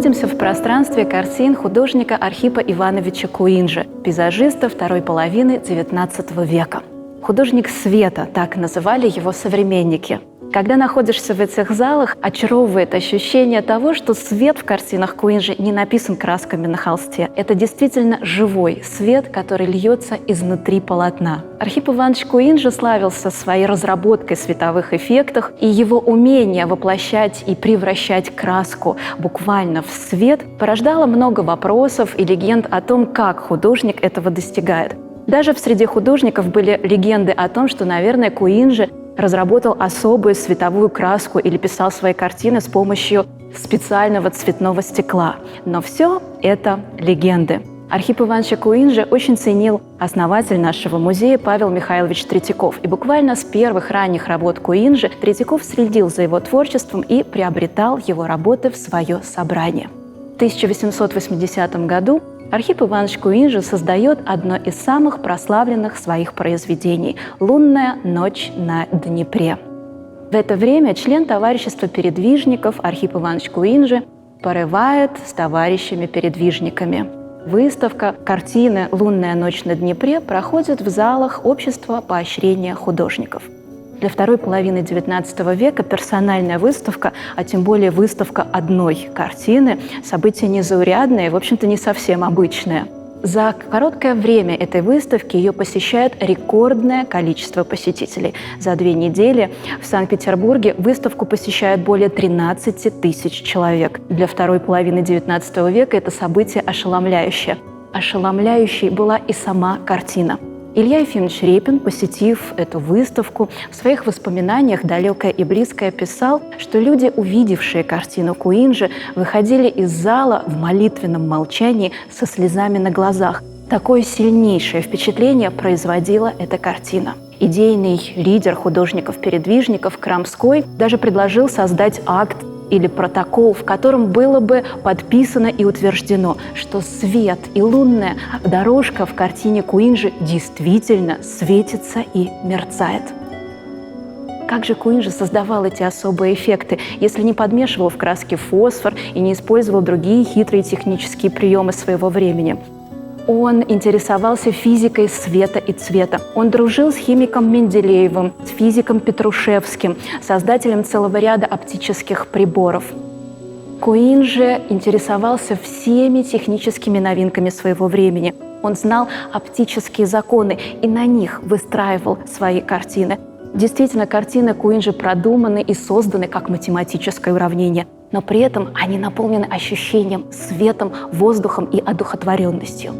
находимся в пространстве картин художника Архипа Ивановича Куинджи, пейзажиста второй половины XIX века. Художник света, так называли его современники. Когда находишься в этих залах, очаровывает ощущение того, что свет в картинах Куинджи не написан красками на холсте. Это действительно живой свет, который льется изнутри полотна. Архип Иванович Куинджи славился своей разработкой световых эффектов, и его умение воплощать и превращать краску буквально в свет порождало много вопросов и легенд о том, как художник этого достигает. Даже среди художников были легенды о том, что, наверное, Куинджи разработал особую световую краску или писал свои картины с помощью специального цветного стекла. Но все это легенды. Архип Ивановича Куинджи очень ценил основатель нашего музея Павел Михайлович Третьяков. И буквально с первых ранних работ Куинджи Третьяков следил за его творчеством и приобретал его работы в свое собрание. В 1880 году Архип Иванович Куинджи создает одно из самых прославленных своих произведений «Лунная ночь на Днепре». В это время член товарищества передвижников Архип Иванович Куинджи порывает с товарищами-передвижниками. Выставка картины «Лунная ночь на Днепре» проходит в залах Общества поощрения художников. Для второй половины XIX века персональная выставка, а тем более выставка одной картины, событие незаурядное и, в общем-то, не совсем обычное. За короткое время этой выставки ее посещает рекордное количество посетителей. За 2 недели в Санкт-Петербурге выставку посещают более 13 тысяч человек. Для второй половины XIX века это событие ошеломляющее. Ошеломляющей была и сама картина. Илья Ефимович Репин, посетив эту выставку, в своих воспоминаниях «Далекое и близкое» писал, что люди, увидевшие картину Куинджи, выходили из зала в молитвенном молчании со слезами на глазах. Такое сильнейшее впечатление производила эта картина. Идейный лидер художников-передвижников Крамской даже предложил создать акт или протокол, в котором было бы подписано и утверждено, что свет и лунная дорожка в картине Куинджи действительно светится и мерцает. Как же Куинджи создавал эти особые эффекты, если не подмешивал в краски фосфор и не использовал другие хитрые технические приемы своего времени? Он интересовался физикой света и цвета. Он дружил с химиком Менделеевым, с физиком Петрушевским, создателем целого ряда оптических приборов. Куинджи интересовался всеми техническими новинками своего времени. Он знал оптические законы и на них выстраивал свои картины. Действительно, картины Куинджи продуманы и созданы как математическое уравнение, но при этом они наполнены ощущением, светом, воздухом и одухотворенностью.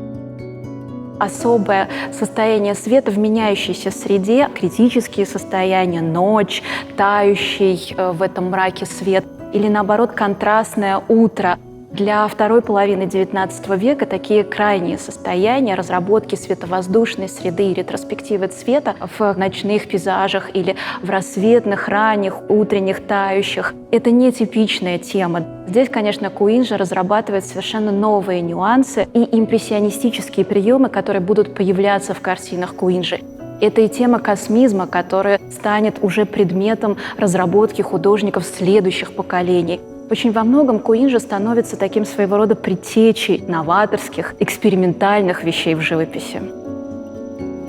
Особое состояние света в меняющейся среде, критические состояния, ночь, тающий в этом мраке свет или, наоборот, контрастное утро. Для второй половины XIX века такие крайние состояния разработки световоздушной среды и ретроспективы цвета в ночных пейзажах или в рассветных, ранних, утренних, тающих – это нетипичная тема. Здесь, конечно, Куинджи разрабатывает совершенно новые нюансы и импрессионистические приемы, которые будут появляться в картинах Куинджи. Это и тема космизма, которая станет уже предметом разработки художников следующих поколений. Очень во многом Куинджи становится таким своего рода предтечей новаторских, экспериментальных вещей в живописи.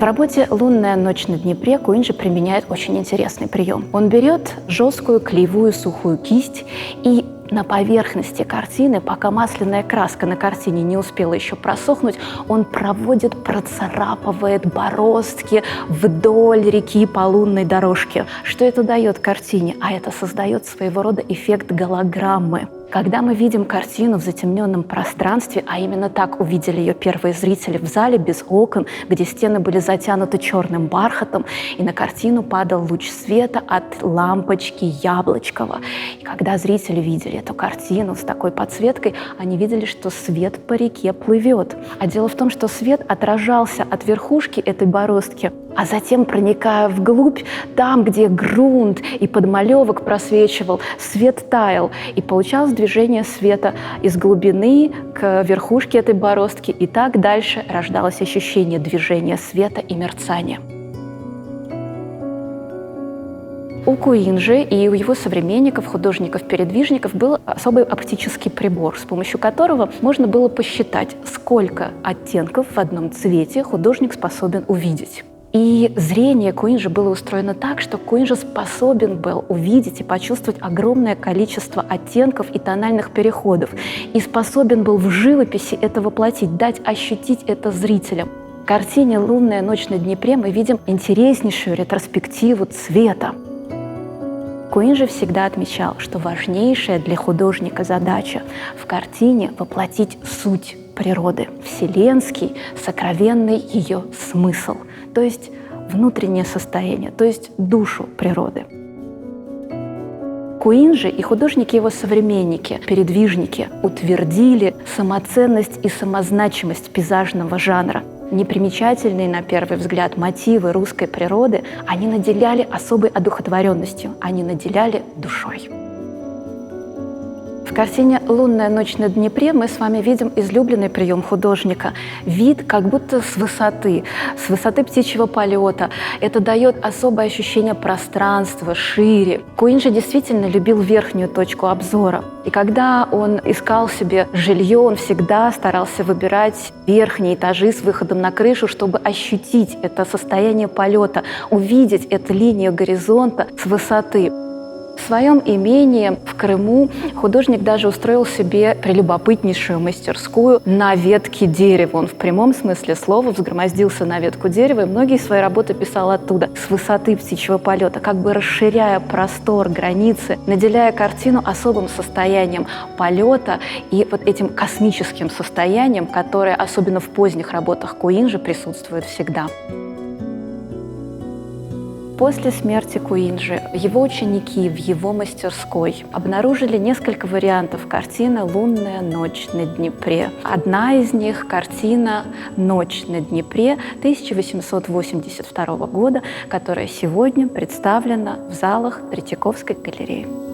В работе «Лунная ночь на Днепре» Куинджи применяет очень интересный прием. Он берет жесткую, клеевую, сухую кисть и на поверхности картины, пока масляная краска на картине не успела еще просохнуть, он процарапывает бороздки вдоль реки по лунной дорожке. Что это дает картине? А это создает своего рода эффект голограммы. Когда мы видим картину в затемненном пространстве, а именно так увидели ее первые зрители в зале без окон, где стены были затянуты черным бархатом, и на картину падал луч света от лампочки Яблочкова. И когда зрители видели эту картину с такой подсветкой, они видели, что свет по реке плывет. А дело в том, что свет отражался от верхушки этой бороздки, а затем, проникая вглубь, там, где грунт и подмалевок просвечивал, свет таял, и получалось движение света из глубины к верхушке этой бороздки, и так дальше рождалось ощущение движения света и мерцания. У Куинджи и у его современников, художников-передвижников, был особый оптический прибор, с помощью которого можно было посчитать, сколько оттенков в одном цвете художник способен увидеть. И зрение Куинджи было устроено так, что Куинджи способен был увидеть и почувствовать огромное количество оттенков и тональных переходов, и способен был в живописи это воплотить, дать ощутить это зрителям. В картине «Лунная ночь на Днепре» мы видим интереснейшую ретроспективу цвета. Куинджи всегда отмечал, что важнейшая для художника задача в картине воплотить суть природы, вселенский, сокровенный ее смысл, то есть внутреннее состояние, то есть душу природы. Куинджи и художники его современники, передвижники, утвердили самоценность и самозначимость пейзажного жанра. Непримечательные на первый взгляд мотивы русской природы они наделяли особой одухотворенностью, они наделяли душой. В картине «Лунная ночь на Днепре» мы с вами видим излюбленный прием художника. Вид как будто с высоты птичьего полета. Это дает особое ощущение пространства, шире. Куинджи действительно любил верхнюю точку обзора. И когда он искал себе жилье, он всегда старался выбирать верхние этажи с выходом на крышу, чтобы ощутить это состояние полета, увидеть эту линию горизонта с высоты. В своем имении в Крыму художник даже устроил себе прелюбопытнейшую мастерскую на ветке дерева. Он в прямом смысле слова взгромоздился на ветку дерева, и многие свои работы писал оттуда, с высоты птичьего полета, как бы расширяя простор, границы, наделяя картину особым состоянием полета и вот этим космическим состоянием, которое особенно в поздних работах Куинджи присутствует всегда. После смерти Куинджи его ученики в его мастерской обнаружили несколько вариантов картины «Лунная ночь на Днепре». Одна из них – картина «Ночь на Днепре» 1882 года, которая сегодня представлена в залах Третьяковской галереи.